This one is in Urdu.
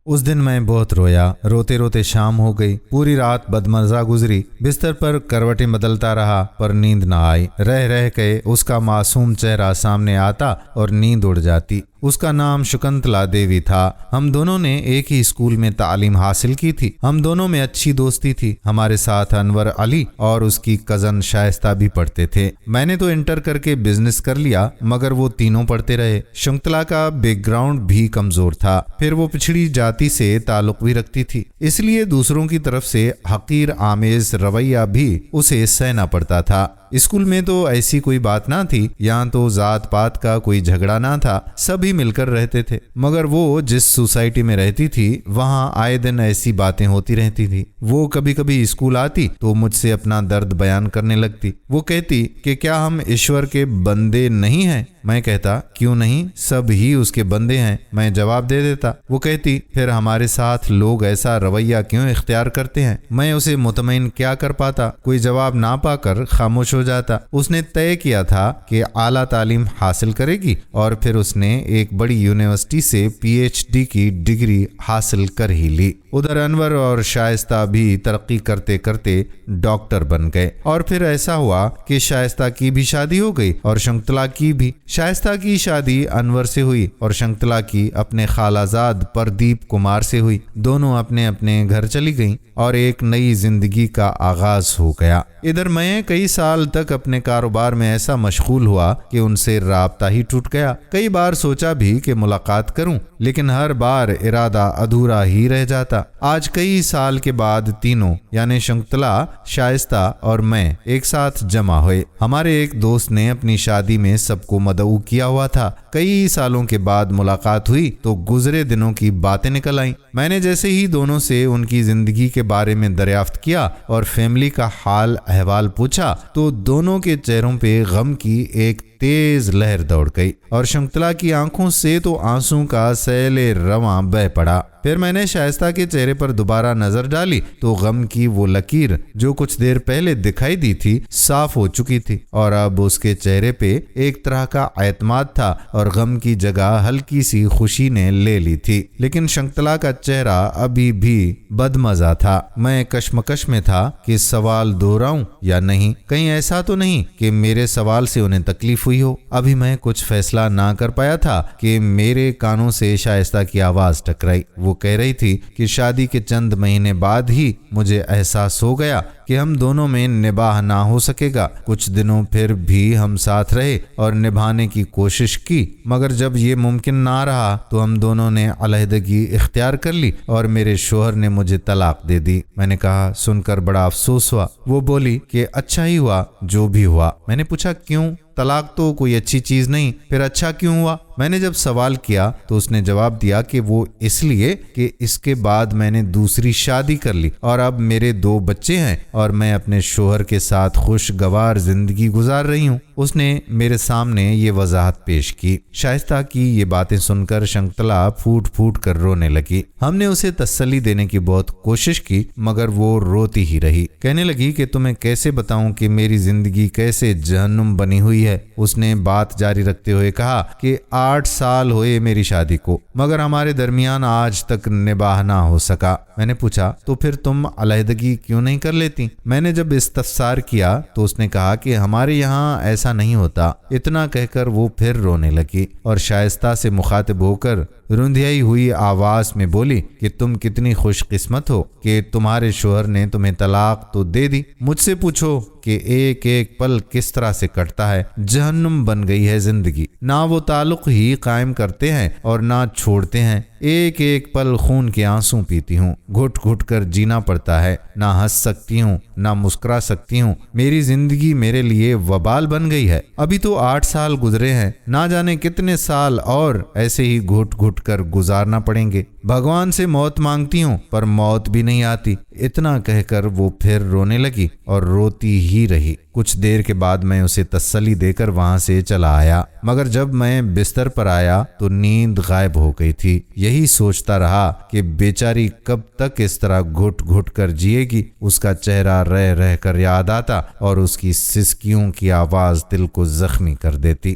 اس دن میں بہت رویا، روتے روتے شام ہو گئی، پوری رات بدمزہ گزری، بستر پر کروٹیں بدلتا رہا پر نیند نہ آئی۔ رہ رہ کے اس کا معصوم چہرہ سامنے آتا اور نیند اڑ جاتی۔ اس کا نام شکنتلا دیوی تھا۔ ہم دونوں نے ایک ہی اسکول میں تعلیم حاصل کی تھی، ہم دونوں میں اچھی دوستی تھی۔ ہمارے ساتھ انور علی اور اس کی کزن شائستہ بھی پڑھتے تھے۔ میں نے تو انٹر کر کے بزنس کر لیا مگر وہ تینوں پڑھتے رہے۔ شکنتلا کا بیک گراؤنڈ بھی کمزور تھا، پھر وہ پچھڑی جاتی سے تعلق بھی رکھتی تھی، اس لیے دوسروں کی طرف سے حقیر آمیز رویہ بھی اسے سہنا پڑتا تھا۔ اسکول میں تو ایسی کوئی بات نہ تھی، یہاں تو ذات پات کا کوئی جھگڑا نہ تھا، سبھی مل کر رہتے تھے، مگر وہ جس سوسائٹی میں رہتی تھی وہاں آئے دن ایسی باتیں ہوتی رہتی تھی۔ وہ کبھی کبھی اسکول آتی تو مجھ سے اپنا درد بیان کرنے لگتی۔ وہ کہتی کہ کیا ہم ایشور کے بندے نہیں ہیں؟ میں کہتا کیوں نہیں، سب ہی اس کے بندے ہیں، میں جواب دے دیتا۔ وہ کہتی پھر ہمارے ساتھ لوگ ایسا رویہ کیوں اختیار کرتے ہیں؟ میں اسے مطمئن کیا کر پاتا، کوئی جواب نہ پا کر خاموش ہو جاتا۔ اس نے طے کیا تھا کہ اعلیٰ تعلیم حاصل کرے گی اور پھر اس نے ایک بڑی یونیورسٹی سے پی ایچ ڈی کی ڈگری حاصل کر ہی لی۔ ادھر انور اور شائستہ بھی ترقی کرتے کرتے ڈاکٹر بن گئے، اور پھر ایسا ہوا کہ شائستہ کی بھی شادی ہو گئی اور شکنتلا کی بھی۔ شائستہ کی شادی انور سے ہوئی اور شکنتلا کی اپنے خالہ زاد پردیپ کمار سے ہوئی۔ دونوں اپنے اپنے گھر چلی گئیں اور ایک نئی زندگی کا آغاز ہو گیا۔ ادھر میں کئی سال تک اپنے کاروبار میں ایسا مشغول ہوا کہ ان سے رابطہ ہی ٹوٹ گیا۔ کئی بار سوچا بھی کہ ملاقات کروں، لیکن ہر بار ارادہ ادھورا ہی رہ جاتا۔ آج کئی سال کے بعد تینوں یعنی شکنتلا، شائستہ اور میں ایک ساتھ جمع ہوئے۔ ہمارے ایک دوست نے اپنی شادی میں سب کو مدعو کیا ہوا تھا۔ کئی سالوں کے بعد ملاقات ہوئی تو گزرے دنوں کی باتیں نکل آئیں۔ میں نے جیسے ہی دونوں سے ان کی زندگی کے بارے میں دریافت کیا اور فیملی کا حال احوال پوچھا تو دونوں کے چہروں پہ غم کی ایک تیز لہر دوڑ گئی اور شکنتلا کی آنکھوں سے تو آنسوں کا سیل رواں بہہ پڑا۔ پھر میں نے شائستہ کے چہرے پر دوبارہ نظر ڈالی تو غم کی وہ لکیر جو کچھ دیر پہلے دکھائی دی تھی صاف ہو چکی تھی، اور اب اس کے چہرے پہ ایک طرح کا اعتماد تھا اور غم کی جگہ ہلکی سی خوشی نے لے لی تھی۔ لیکن شکنتلا کا چہرہ ابھی بھی بدمزہ تھا۔ میں کشمکش میں تھا کہ سوال دہراؤں یا نہیں، کہیں ایسا تو نہیں کہ میرے سوال سے انہیں تکلیف ہوئی ہو۔ ابھی میں کچھ فیصلہ نہ کر پایا تھا کہ میرے کانوں سے شائستہ کی آواز ٹکرائی۔ وہ کہہ رہی تھی کہ شادی کے چند مہینے بعد ہی مجھے احساس ہو گیا کہ ہم دونوں میں نباہ نہ ہو سکے گا۔ کچھ دنوں پھر بھی ہم ساتھ رہے اور نبھانے کی کوشش کی، مگر جب یہ ممکن نہ رہا تو ہم دونوں نے علیحدگی اختیار کر لی اور میرے شوہر نے مجھے طلاق دے دی۔ میں نے کہا سن کر بڑا افسوس ہوا۔ وہ بولی کہ اچھا ہی ہوا جو بھی ہوا۔ میں نے پوچھا کیوں؟ طلاق تو کوئی اچھی چیز نہیں، پھر اچھا کیوں ہوا؟ میں نے جب سوال کیا تو اس نے جواب دیا کہ وہ اس لیے کہ اس کے بعد میں نے دوسری شادی کر لی اور اب میرے 2 بچے ہیں اور میں اپنے شوہر کے ساتھ خوشگوار زندگی گزار رہی ہوں۔ اس نے میرے سامنے یہ وضاحت پیش کی۔ شائستہ کی یہ باتیں سن کر شکنتلا پھوٹ پھوٹ کر رونے لگی۔ ہم نے اسے تسلی دینے کی بہت کوشش کی مگر وہ روتی ہی رہی۔ کہنے لگی کہ تمہیں کیسے بتاؤں کہ میری زندگی کیسے جہنم بنی ہوئی ہے۔ اس نے بات جاری رکھتے ہوئے کہا کہ 8 سال ہوئے میری شادی کو مگر ہمارے درمیان آج تک نباہ نہ ہو سکا۔ میں نے پوچھا تو پھر تم علیحدگی کیوں نہیں کر لیتی؟ میں نے جب استفسار کیا تو اس نے کہا کہ ہمارے یہاں ایسا نہیں ہوتا۔ اتنا کہہ کر وہ پھر رونے لگی اور شائستہ سے مخاطب ہو کر رندھائی ہوئی آواز میں بولی کہ تم کتنی خوش قسمت ہو کہ تمہارے شوہر نے تمہیں طلاق تو دے دی۔ مجھ سے پوچھو کہ ایک ایک پل کس طرح سے کٹتا ہے۔ جہنم بن گئی ہے زندگی، نہ وہ تعلق ہی قائم کرتے ہیں اور نہ چھوڑتے ہیں۔ ایک ایک پل خون کے آنسوں پیتی ہوں، گھٹ گھٹ کر جینا پڑتا ہے، نہ ہنس سکتی ہوں نہ مسکرا سکتی ہوں۔ میری زندگی میرے لیے وبال بن گئی ہے۔ ابھی تو 8 سال گزرے ہیں، نہ جانے کتنے سال اور ایسے ہی گھٹ گھٹ کر گزارنا پڑیں گے۔ بھگوان سے موت مانگتی ہوں پر موت بھی نہیں آتی۔ اتنا کہہ کر وہ پھر رونے لگی اور روتی ہی رہی۔ کچھ دیر کے بعد میں اسے تسلی دے کر وہاں سے چلا آیا، مگر جب میں بستر پر آیا تو نیند غائب ہو گئی تھی۔ یہی سوچتا رہا کہ بیچاری کب تک اس طرح گھٹ گھٹ کر جیے گی۔ اس کا چہرہ رہ رہ کر یاد آتا اور اس کی سسکیوں کی آواز دل کو زخمی کر دیتی۔